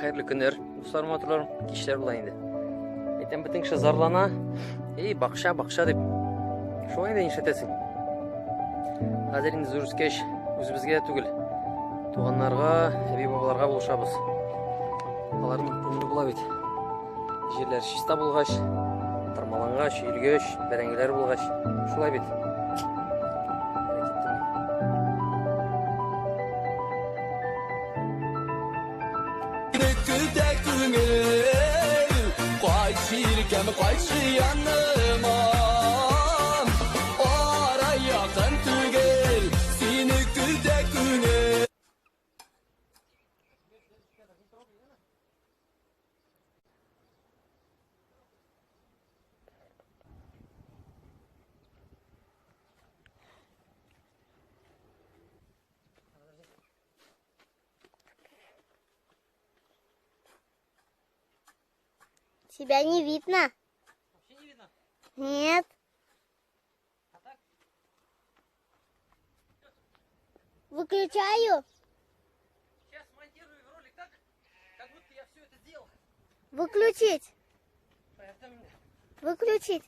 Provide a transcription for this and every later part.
Hayırlı günler. Dostlarım, hatırlarım. Kişiler bulayındı. Eten bütün kişi zarlana. Bakışa deyip. Şoğayın da inşetesin. Hazır indi zürüskeş. Özümüzge tügül. Tuğanlarga, ebi babalarga buluşabız. Алардын көңүлү була бит. Жерлер шиста булгач, тармалангаш, үйлгөш, береңгелер булгач, ушулай бит. Тебя не видно. Вообще не видно? Нет. А так? Выключаю. Сейчас монтирую ролик так, как будто я все это делал. Выключить. Выключить.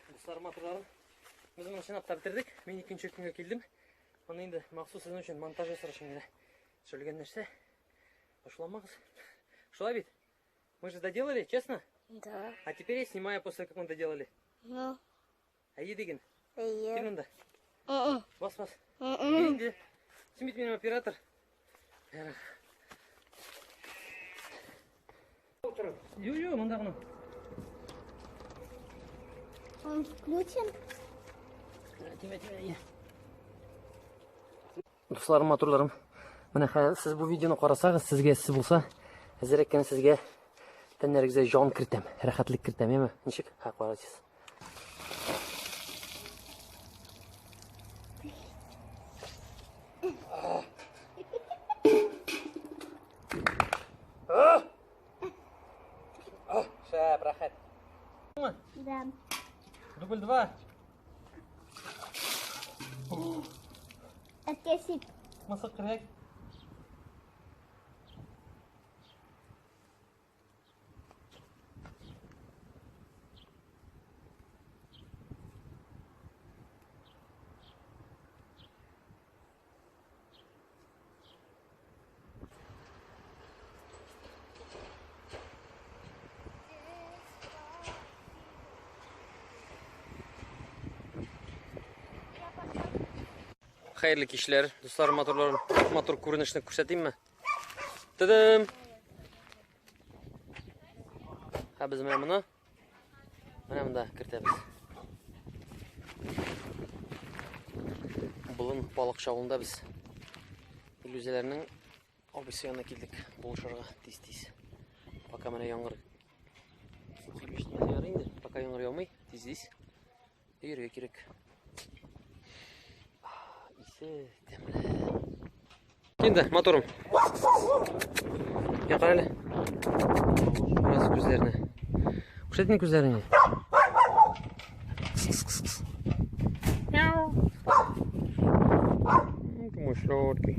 Достарым, атырларым, біз мұны шынап бітірдік. Мен екінші күнге келдім. Оны енді мақсус сіздің үшін монтаж жасырышым келді. Сөйлеген нәрсе ашыламағыз. Шулай бит? Мы же доделали, честно? Да. А теперь я снимаю после, как мы доделали. Ну. Әйе деген. Әйе. Кел мұнда. Бас. М-м. Енді. Сімет менің оператор. Ё-ё, мұнда ғына. Он включен? Тиме. Достарым, атырларым. Міне, сіз бұл видеоны қарасаңыз, сізге сіз болса, әзір екен сізге тәнлеріңізге жан кіртем, рахатлық кіртем, еме? Нешік? Қарасыз. Шәп, рахат. Да. Дубль 2. Откесить. Мысық кірек. Hayırlı kişiler, dostlar, motor көрінішін көрсетейін ме? Тыдым! Біз мұны мұнда кіртеміз. Бұлын балық шауында біз иллюзияларының обысыяна келдік. Бұлышарға тез-тез. Пока мәне яңғыр. Пока яңғыр яумай, тез-тез. Үйірге керек. Енді моторым. Я қарайлы. Burası көздеріне. Күшетін көздеріне. Мой сладкий.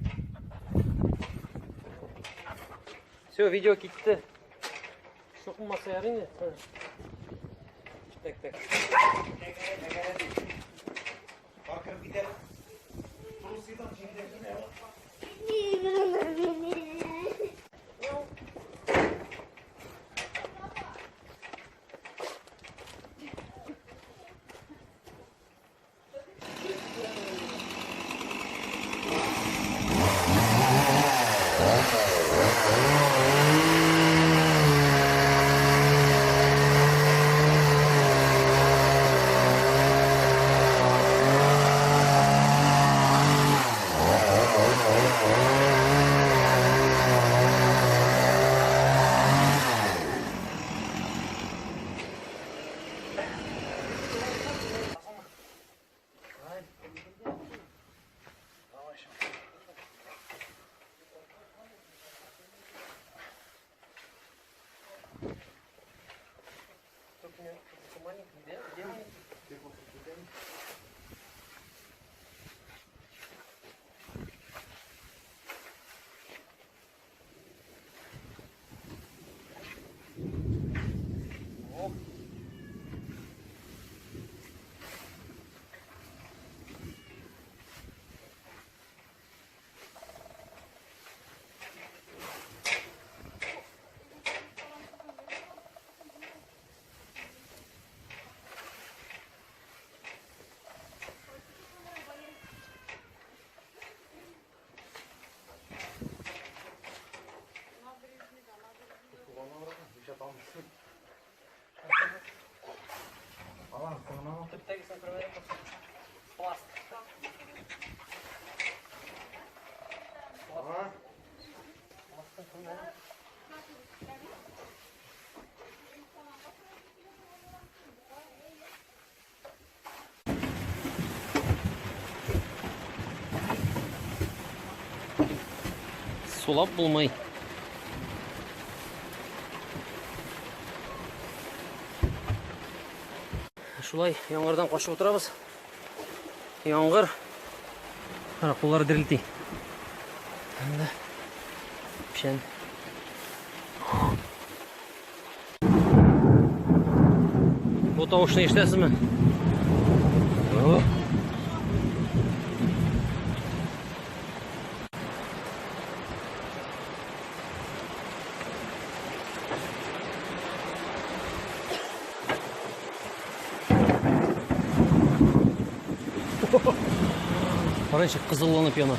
Все, видео кетті. Шоқынмаса ярыне. Так. Bakır bir de Rusya'dan Sulap bulmayı. Şulay яңгырдан качып отырабыз. Яңгыр. Кара куллары дирилти. Анда пишен. Bu тавышны ишетәсезме? Раньше кызылланып яна.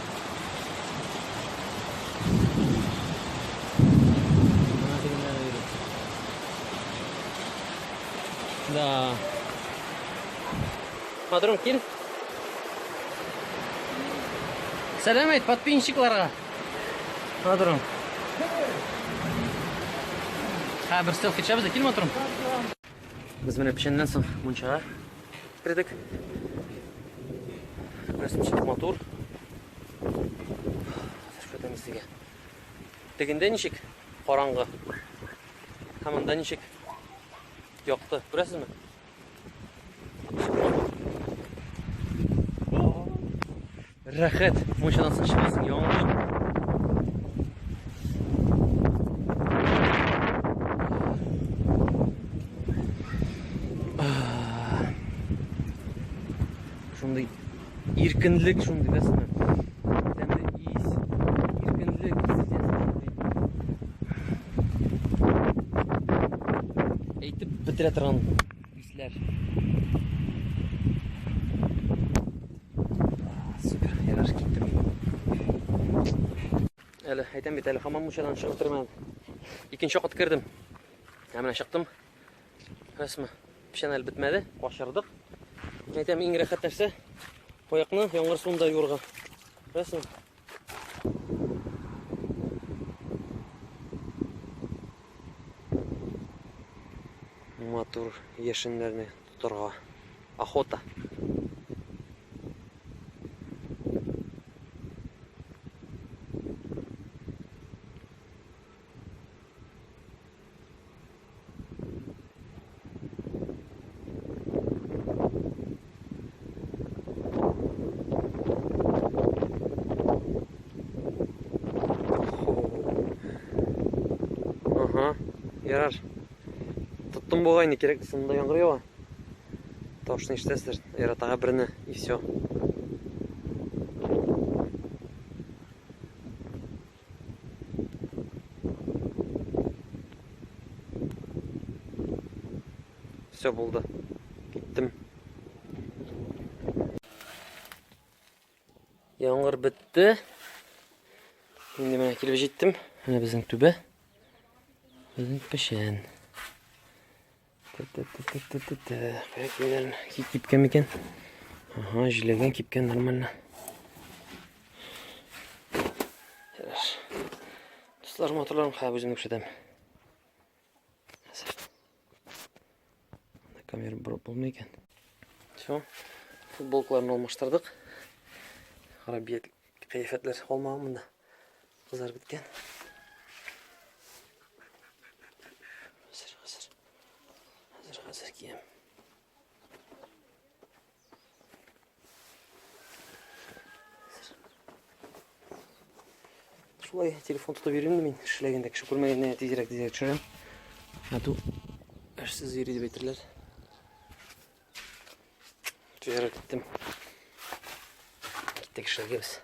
Да. Матрон, кел. Сәлем айт подписчикларга. Матрон. Ha, bir selfie çabız, kil Matrон. Biz менә пешәннән соң мунчага кирдек. Рәсем чык мотор. Шөтәм сигә. Тегендә ничек? Караңгы. Һәм ничек? Якты. Күрәсезме? Рәхәт. Мунчадан соң чыгасың яңгыр. Шундый иркенлек, шундый дәсме. Тәмле ис, иркенлек әйтеп бетерә торган исләр. Супер, яраш киттем. Әле әйтәм бит, әле һаман мунчадан чыгып тормадым. Икенче вакыт кирдем. Менә чыктым. Рәсме пешән әле бетмәде, качырдык. Әйтәм, иң рәхәт нәрсә аякны яңгыр суында юырга. Рәсем. Матур яшеннәрне тотарга. Охота. Ярар. Тоттым бугай, не керек, сында яңгыр ява. Тавышны ишетәсезләр. Яратага берне и все. Все булды. Киттем. Яңгыр бетте. Инде менә килеп җиттем. Менә безнең түбә. Bizning pişen. Kimlerin kipken miken? Aha, jilegen kipken normalna. Dostlar, motorlarım ha özüm yükseldim. Kamera bulmayken. Şu futbolkalarını almıştırdık. Harabiyet kıyafetler olmağımında kızar bitken. Hazır kiyem. Şulay telefon tutavereyim de men işlegende kişi көрмегенде тезирээк чыгарам. Ату эшсиз йөрү дип әйтерләр. Тезирээк киттем. Киттек эшләргә без.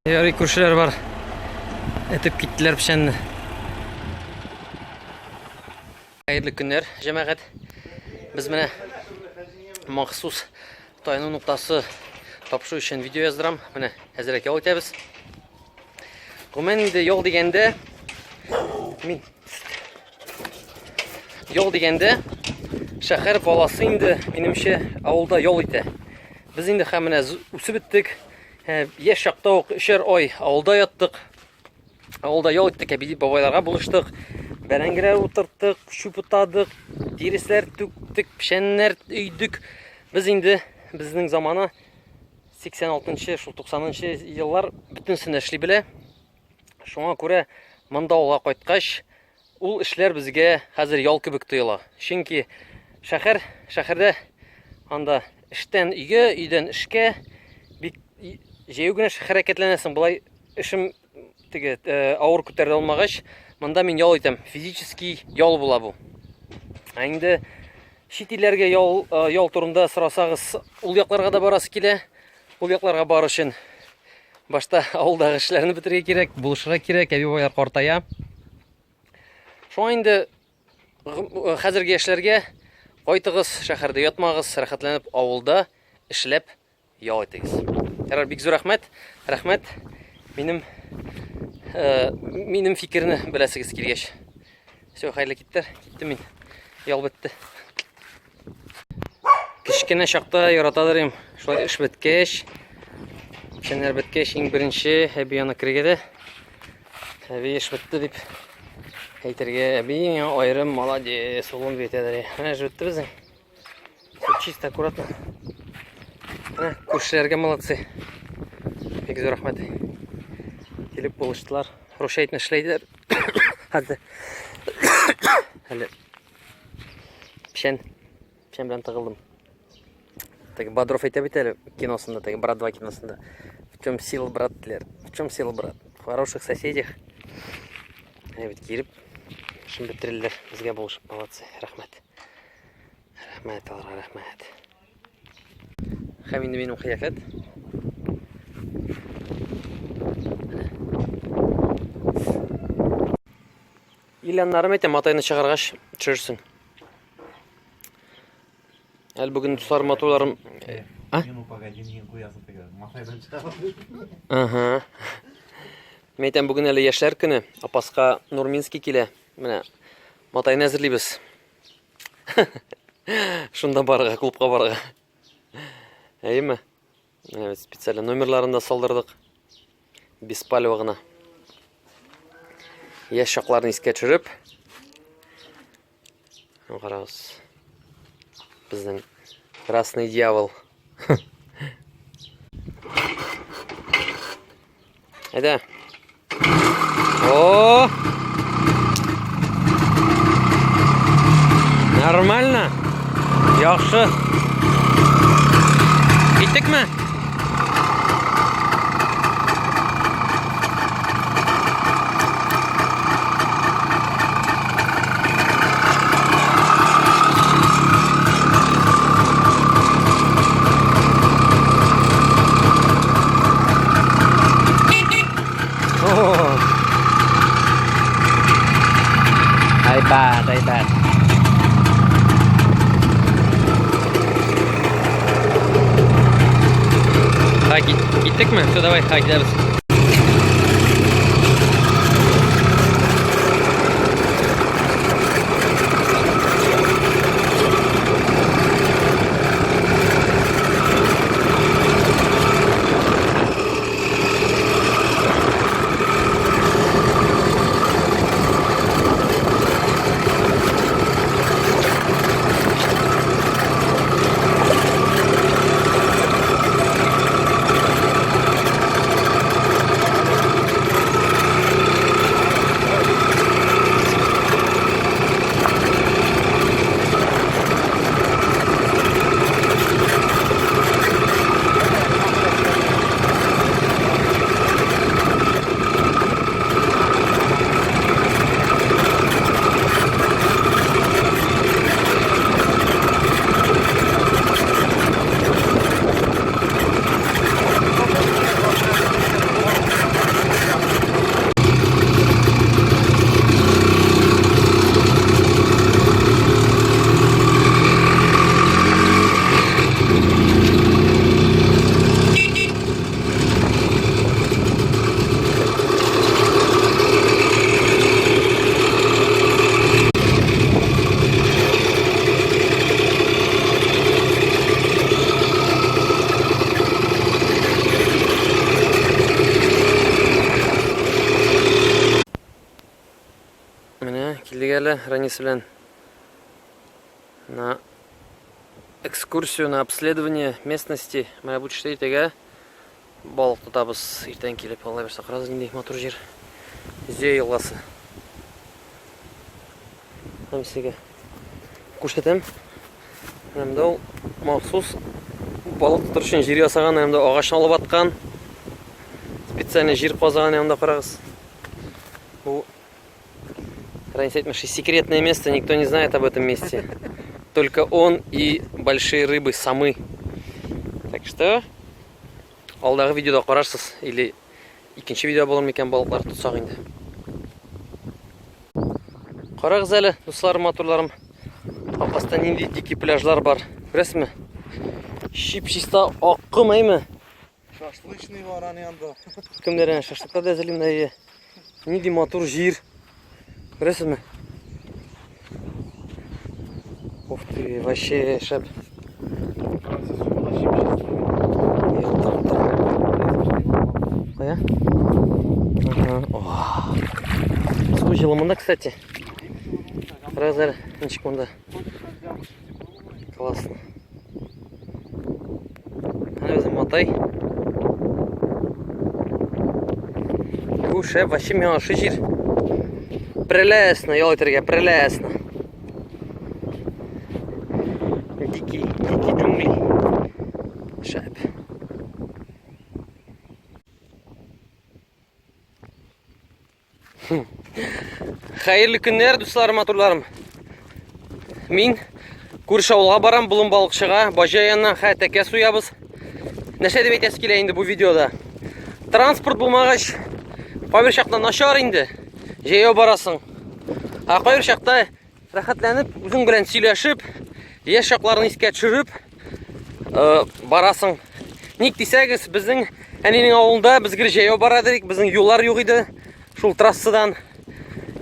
Yarı kurşular var. Etip gittiler pişenini. Hayırlı günler cemaat. Biz mene maxsus Tayının noktası tapışı için video yazdıram. Mene hazırlık yol etemiz. Мен indi yol degende şehir balası indi menimçe avulda yol ite. Biz indi hamine usib bittik. Yaş şaqta oq 3 oy avulda yattık. Avulda yol ettik, babaylarga buluştuk. Bərəngirə oturttuk, şup utadık, derisler tüktük, pişenler üydük. Biz indi bizning zamanı 86-cı, 90-cı yıllar bütünsünü işli bile. Şuna görə mında ola qaytqaş, ул işler bizge hazır yol kibik tuyula. Çünki şəhərdə anda işten üye, üyden işke, жеу günə hərəkətlənəsən. Bulay işim ağır kütərdə olmağış. Mında men yol etəm. Fizический yol bula bu. Endi şit illərə yol turunda sırasağız. Ул якларга да барасы килә. Ул якларга бар өчен башта авылдагы эшләрне бетерергә кирәк, булышырга кирәк, әби-байлар картая. Шуңа инде хәзерге эшләргә кайтыгыз, шәһәрдә ятмагыз, рәхәтләнеп авылда эшләп ял итегез. Бик зур рәхмәт. Рәхмәт. Минем фикерне беләсегез килгәч. Все, хәерле киттер. Киттем мин. Ял бетте. Кичкенә чакта яратадыр. Шулай эш беткәч, пешеннәр беткәч, иң беренче әби яна кергәдә. Әби эш бетте дип әйтергә. Әби аерым молодец, улым бетәдер. Менә эш бетте безнең. Чисто аккуратно. Күршеләргә молодцы. Бик зур рәхмәт. Килеп булыштылар. Рушайтны эшләйдер. Хәзер. Әле пешен белән тыгылдым. Так Бодров әйтә бит әле киносында, так Брат 2 киносында. В чем сила, брат, диләр? В чем сила, брат? В хороших соседях. Бит киреп эшен бетерделәр. Безгә булышып, молодцы. Рәхмәт. Рәхмәт, аларга рәхмәт. Һәм инде минем кыяфәт. Иlanlarım әйтәм, матайны чыгаргач төшерсен. Әле бүген дуслар моторларым. Ага. Мен әйтәм, бүген әле яшьләр көне. Апаска Нурминский килә. Менә матайны әзерлибез. Шунда барга, клубка барга. Әйеме? Специально номерларын да салдырдык. Беспалево гына. Яшь чакларны искә төшереп. Карагыз. Безнең красный дьявол. Әйдә. О! Нормально. Яхшы. Киттекме? Айбат. Gittik mi? Все, давай, gideriz. Келдік әлі Ранис білен на экскурсию, на обследование местности. Мая будь что етеге балықты табыз ертен келіп алай берсақ. Разгіндей мотор жер. Зе елғасы. Там сеге күштетем. Әмді ол мақсус балықты тұр үшін жер ясаған, әмді ағашын алып атқан. Специально жер қозаған әмді қарағыз. Бұл секретное место, никто не знает об этом месте. Только он и большие рыбы, самы. Так что, алдағы видеода қарарсыз. Или икенші видео болар мекен балықтар тұтсақ енді. Қарағыз әлі, достарым, моторларым. Апаста нендей дикий пляжлар бар. Көресіз ме? Шип-шиста аққым әйме? Шашлычный var hani yanında. Кімдер шашлыққа да әзірлеймін әйе. Нендей мотор жир. Көресіз ме? Ух ты, вообще шап. Қая? Су жылымында, кстати. Разар, ничек мұнда. Классно. Ана өзім мотай. Шап, вообще мені шы жир. Прелестно, елтерге, прелестно. Дикий джунгли. Шап. Хайырлы күннер, дусларым, моторларым. Мен көрші ауылға барам, бұлым балықшыға, бажайяннан хәтәке суябыз. Нәше деп айтасы келе енді бұл видеода. Транспорт болмағаш, қойбір шақта нашар енді. Жео барасың. Қойбір шақта рахатланып, өзің білән сөйләшіп, еш шақларын иске түшіріп барасың. Ник десәгіз, біздің әненің ауылында бізгір жео барадырик, біздің юлар жоқ еді. Шул трассадан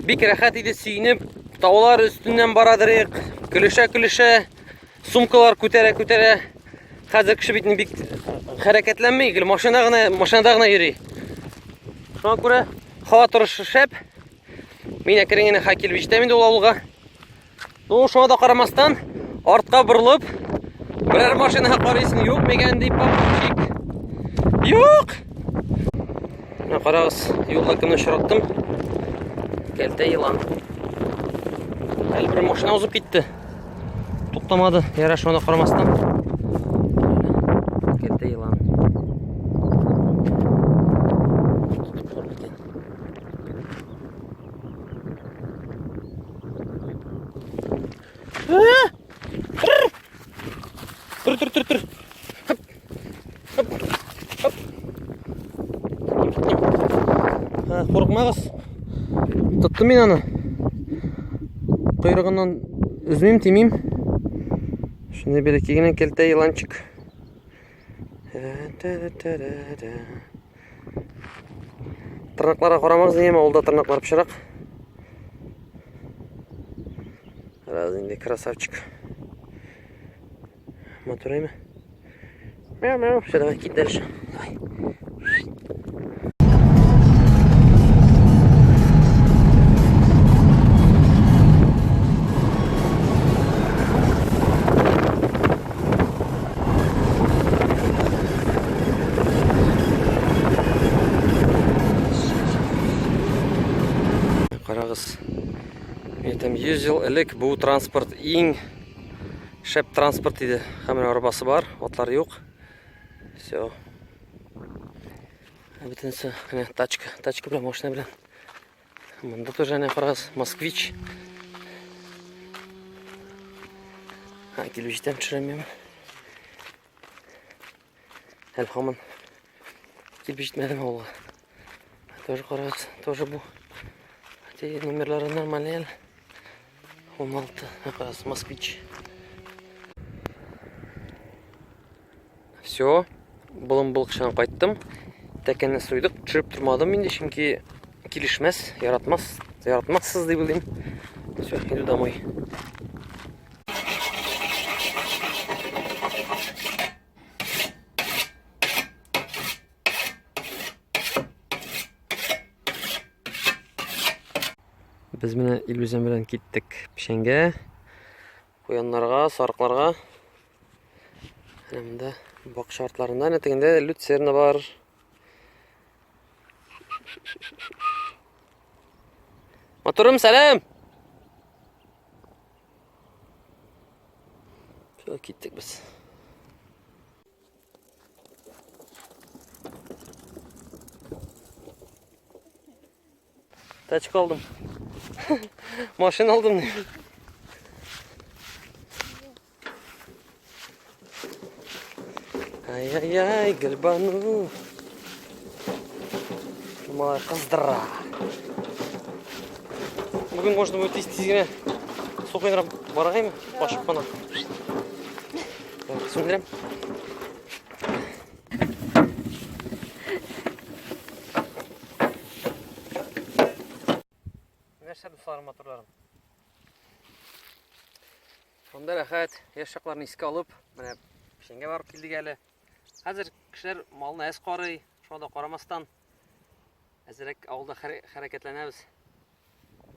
бик рахат еді, сүйініп, таулар үстінен барадырик, күліше, сумкалар көтере. Қазір кіші бетінің бик хәрәкетләнмей, машинада ғына ери. Шуңа күрә, хава тұрышы шәп. Мен әкіреңені хакел бештәмін ол ауылға. Шуңа да қарамастан, артқа бұрылып, бірәр машинаға қарайсын, yok меген дейп бапчик. Yok! Қарағыз, yolda кімні ұшыраттым. Келте елан. Әлі бір машина ұзып кетті. Тоқтамады, яра шуңа да қарамастан. Келте елан. Тұр. Қорқмағыз. Тұтты мен аны. құйрығынан үзмейм, тимейм. Шындай берекегінен келті еланчик. Тырнақларға қарамағыз дейм, ауылда тырнақлар пішірақ. Разынде красавчик. Матурайма. Мяу-мяу. Все, давай, кит дальше. Давай. Қарағыз. Мен 100 жыл ілік бұл транспорт ең шәп транспорт дейді. Қамын арбасы бар, отлар жоқ. Все. Бітінсі, тачка білем, машина білем. Мұнда тоже әне қарағыз, москвич. Келу жетем түшіремем. Әлі қамын. Келу жетмедім олға. Тоже қарағыз, тоже бұл. Номерлары нормальный. 16, қарағыз, москвич. Все, бұлым-бұлық шан қайттым. Тәкенні сұйдық, жүріп тұрмадым менде, шымке келішмәс, яратмассыз деп білдім. Все, иду домой. Біз мені иллюзиян білен кеттік пішенге, қоянларға, сарықларға. Әнімді бақ шартларында нәтігінде люцерна бар. Моторым, сәлем! Шöyle kеттік біз. Тачка алдым. Машина алдым. Ай-яй-яй, гүлбану. Малай қыздыра. Бүгін можно будет тез-тезгене соқайдырам барағайым, башып қана. Сөндірем. Нәрсе достарым, моторларым. Онда рахат, ешшақларын еске алып, міне пішенге барып келдік әлі. Қазір кішілер малына әз қарай, шода қарамастан әзірек ауылда харекетленеміз.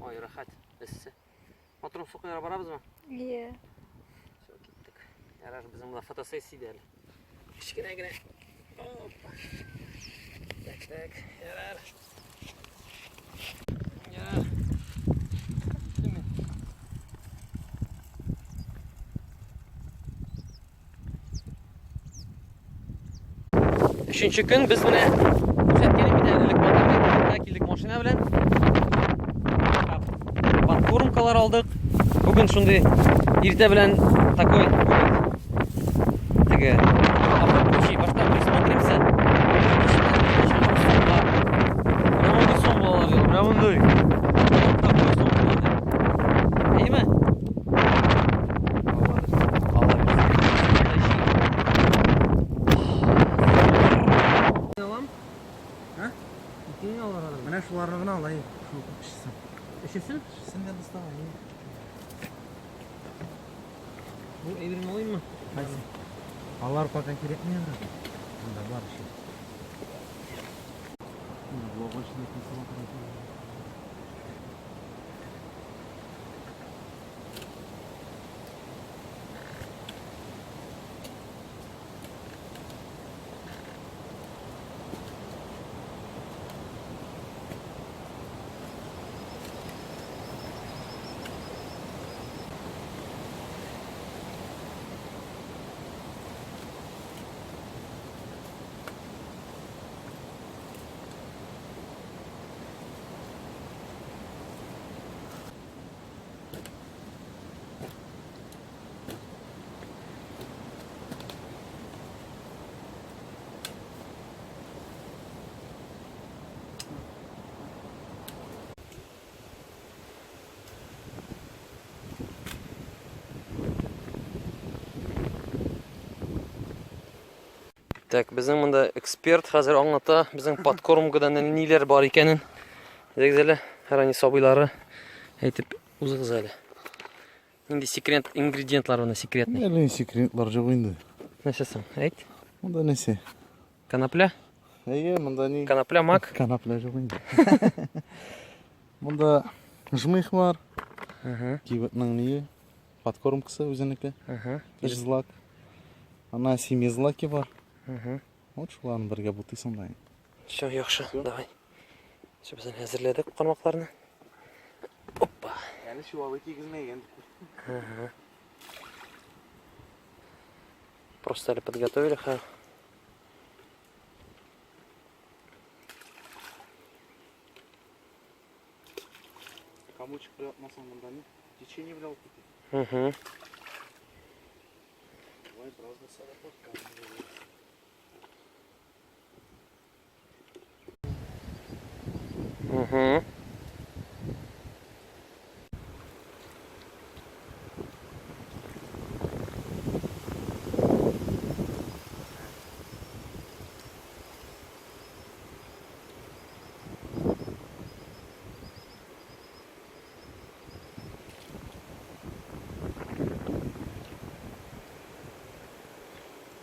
Ой, рахат, бәсісі. Моторым соқайдыра барабыз ма? Иә. Все, кеттік. Ярар, біздің мұнда фотосессия әлі. Кішкене-гіне. Опа. Так, ярар. Ярар. Үшінші күн біз міне көрсеткені бітәлілік батырмен келдік машина білен. Подкормкалар алдық. Бүгін шынды ерте білен такой тігі автоключи баштап присмотримся. Прямонды сон болалар жыл, прямонды. Такой сон болады. Ей ме? Менә шуларны гына алайын. Үшісін? Шисен дә дустам. Бұл әйберін алайын ма? Қайсы? Алар пока керек не енді? Мұнда бар іші. Блоғы ішінде кесіп отырады. Так, біздің мұнда эксперт қазір аңлата, біздің подкормкада нелер бар екенін. Дегізелі, әрәне сабыйлары әйтіп ұзығыз әлі. Ненде секрет, ингредиентлар оны секретный. Әлі секретлар жоқ енді. Нәрсесің, әйт? Мұнда нәсе? Конопля? Мұнда не? Конопля, мак? Конопля жоқ енді. Мұнда жмых бар. Кибетнің не? Подкормкасы өзінікі. Злак. Ана семизлаки бар. Вот шуларын бірге бұты сондай. Все, яқшы, давай. Все, бізден әзірледік қармақларыны. Оппа. Яғни шуалы тегізмеген. Просто әлі подготовили, ха. Комочек приятмасан мұнда не? Течение біляу кетеді. Ой, правда, сарапотка.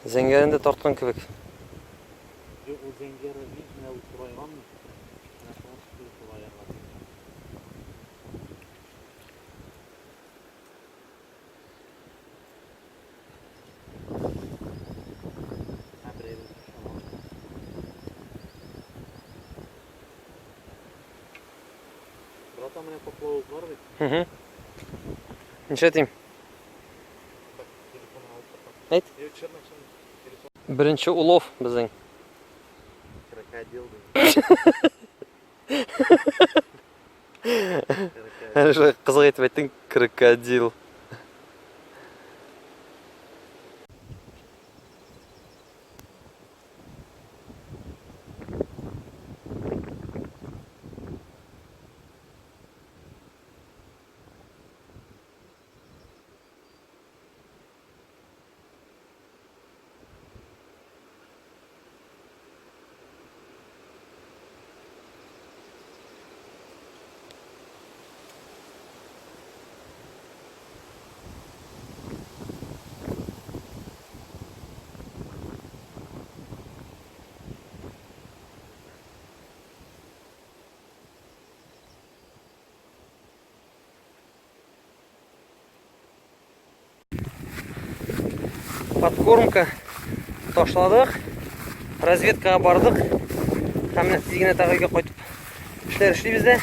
Зәңгәрінде тартқан кебек. Жоқ, ол зәңгері не? Мына тұрайған мы? Брата, мене поплавок бар бит? Неше дейм? Әйт? Бірінші улов біздің. Крокодил. Әлі қызық етіп әйттің, крокодил. Подкормка ташладық, разведкаға бардық. Тамына тезгіне тағыға қойтып ішлер ішлейбіз де.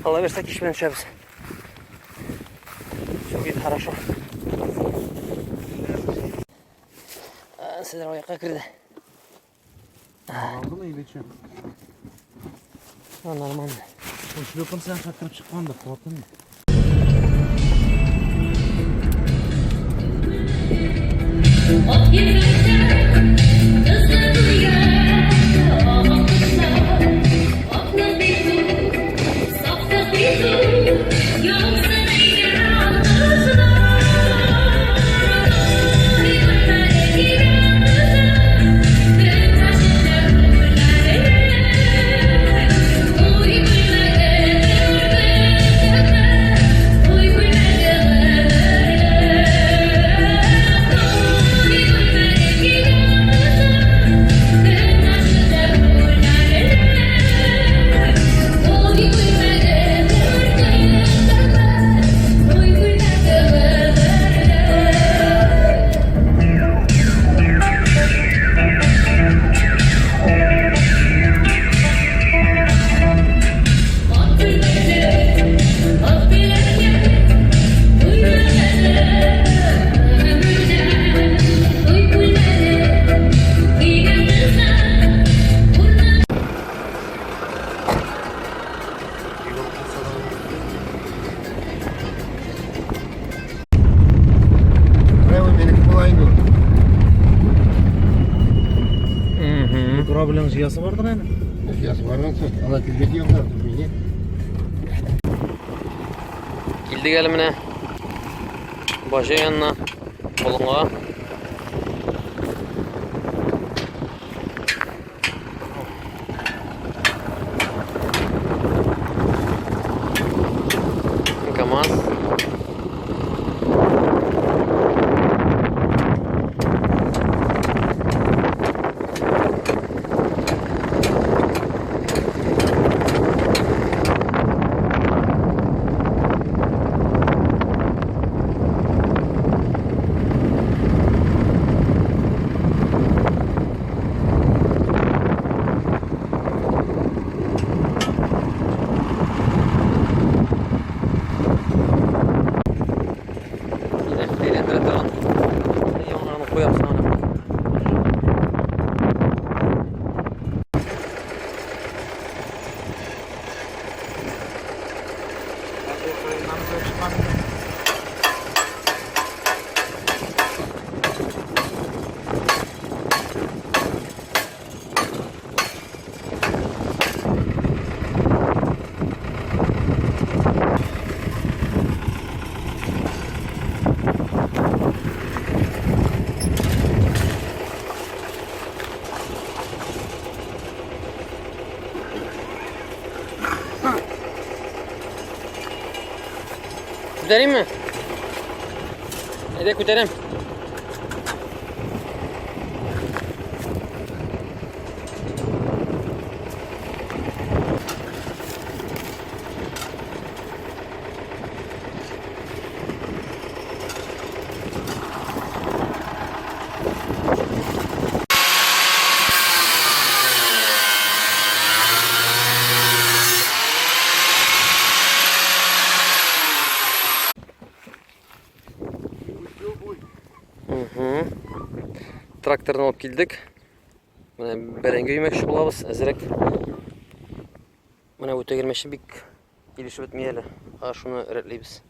Алла берса кеш білен түшәбіз. Все будет хорошо. Сіздер аяққа кірді. Алды ма или че? Нормально. Шлепан сән шаттырып шыққанды, қуатын. Проблем жиясы бардыр әні? Жиясы барған соң, ала тілге дейін қарды мене. Келдік әлі міне бажа янына, қолыңға. Көтерейін ме? Әйде көтерем. Трактордан алып келдік. Мына бәрәңге үймекші болабыз, әзірек. Мына өте кермеші бик елішіп өтмей әлі. Шуны рәтлейбіз.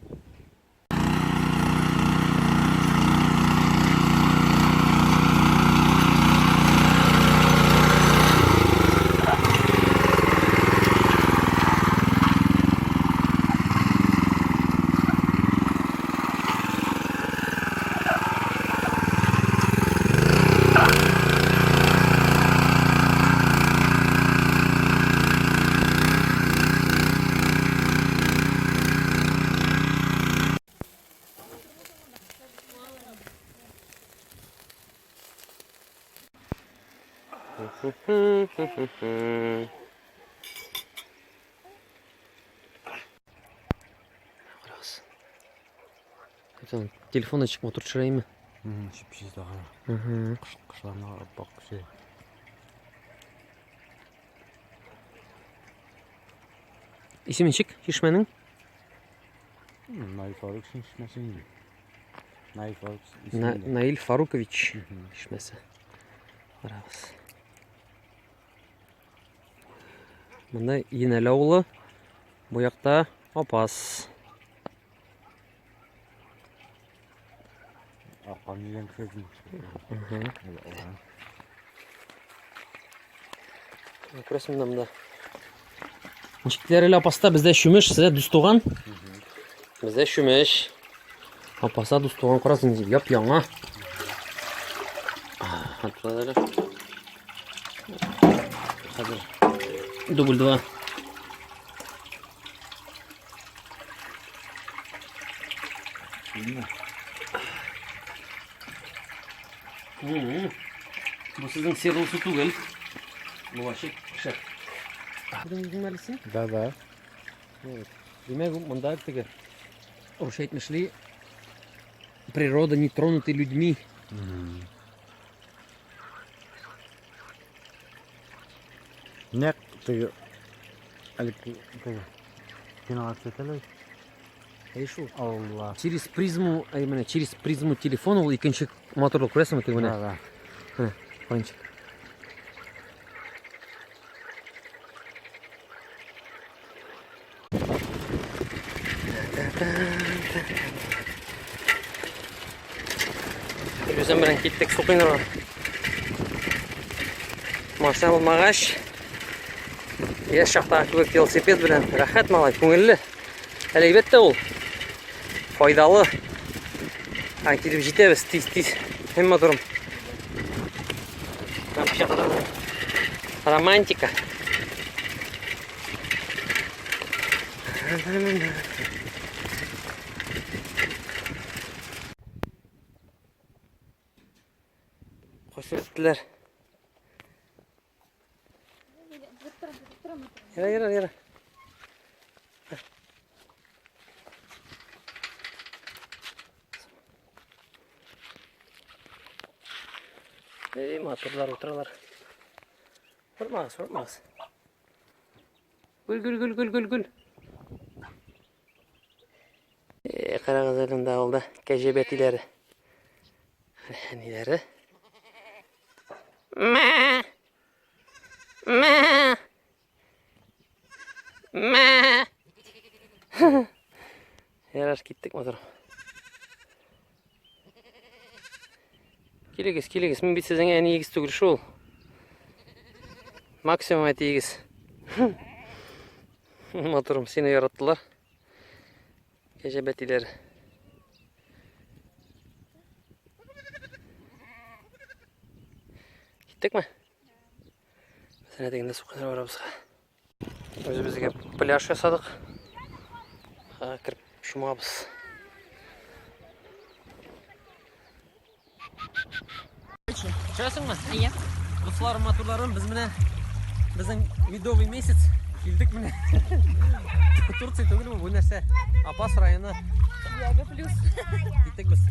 Телефон açık, motor çırayım mı? Şipşiz daha. Kışlarına bak şey. İsmin çık, şişmenin? Nail Faruk şişmesin. Nail Faruk Nail Farukoviç şişmesi. Bravo. Bunda yine oğlu. Bu yakta Opas. Aqamizdan kirdim. Көресің мында. Ничектер Опаста бізде шүмеш, сізде дүз туған. Бізде шүмеш. Опаса дүз туған құрасың, яп яңа. Атпадары. Қазір. Дубль 2. Bu sizin serulusu түгел. Bu açık kışak. Будем занимались? Да. Демек, мында теге орысша айтмышли, природа не тронута людьми. Нет, ты кино Айшу. Allah. Через призму телефона ол екінші моторлы көресің ме міне? Да. Қойыншық. Өзен бірін кеттік су қойнарға. Машина болмағаш. Еш шақтағы көбек велосипед бірін. Рахат малай, көңілі. Әлейбетті ол. Файдалы. Келіп жетеміз, тиз. Hem motorum. Романтика. Hoş geldiniz. Yürü. Motorlar otururlar. Vurmaz. Gül. Qarağız elimde oldu. Kecebet ileri. İleri. Yarar gittik motorum. Келегіз. Мен бит сіздің әне егіз түгіл шол. Максимум әті егіз. Моторым сені яраттылар. Кеше бәтилері. Кеттік ме? Сәне дегенде суқанар барабызға. Өзі бізге пляж жасадық. Кіріп шумабыз. Чуасыңбы? Иә. Дусларым, матурларым, біз міне біздің медовый месяц келдік міне. Турция түгіл бұл нәрсе. Апас районы. Яга плюс. Кеттік біз.